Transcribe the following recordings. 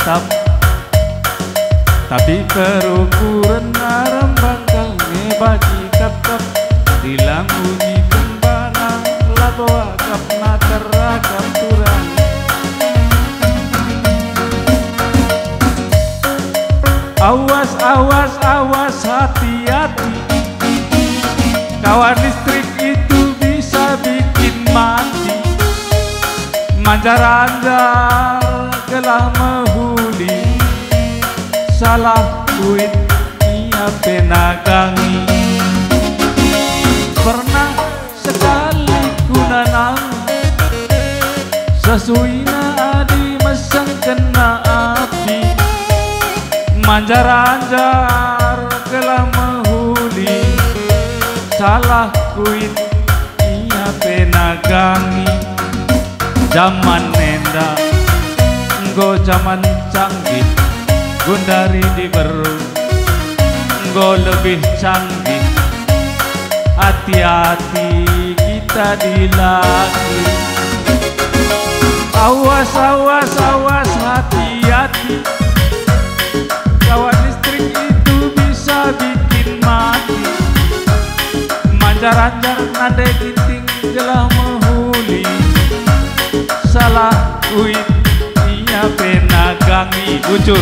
tetap tapi perukuran aram bakal ngebagi tetap dilang bunyi kembana lato akap naterakam turang awas awas awas hati-hati kawan listrik itu bisa bikin mati manjar-anjar gelah mehuli salah kuit ia penagangi pernah sekali kunanang sesuina adi meseng kena api manjar-anjar gelah mehuli salah kuit ia penagangi zaman nenda enggo zaman canggih gundari di beru enggo lebih canggih hati-hati kita dilaki awas awas awas hati-hati kawan listrik itu bisa bikin mati manjar-anjar nade ginting gelah mehuli salah kuit ia penagangi ucur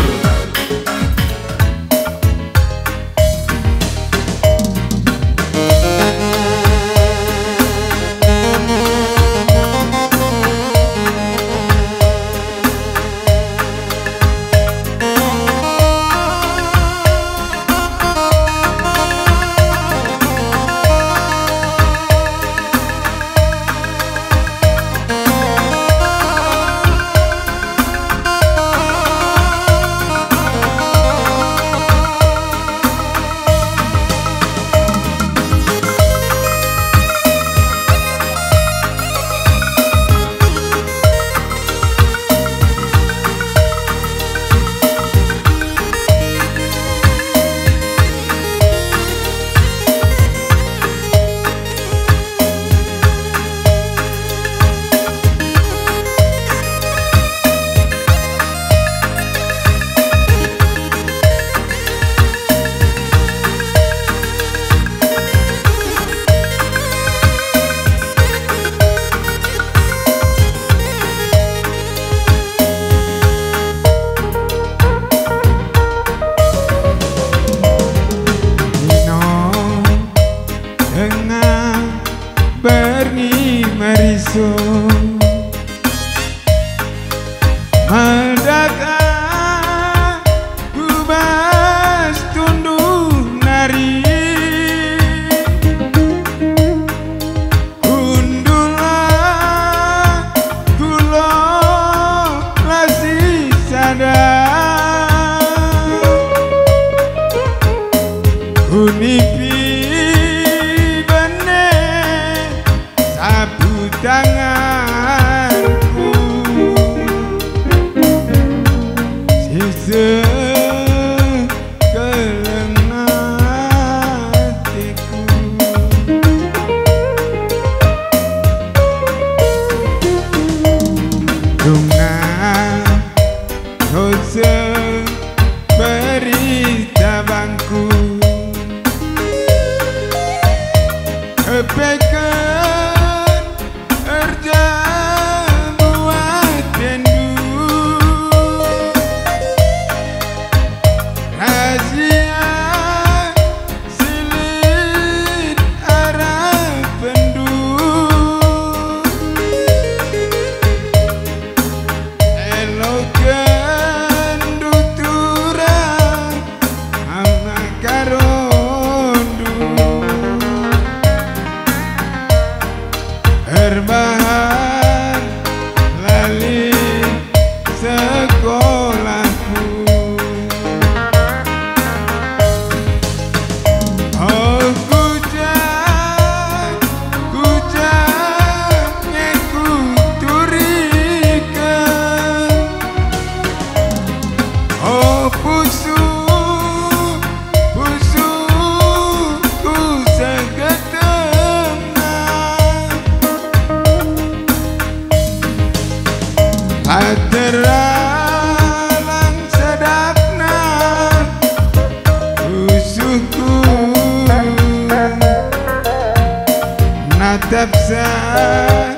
bisa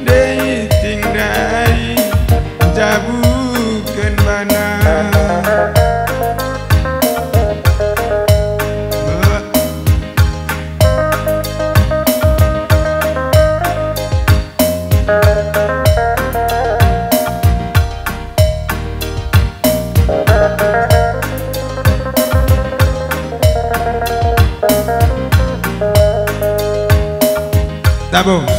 ditingdai jabukeun bana tabung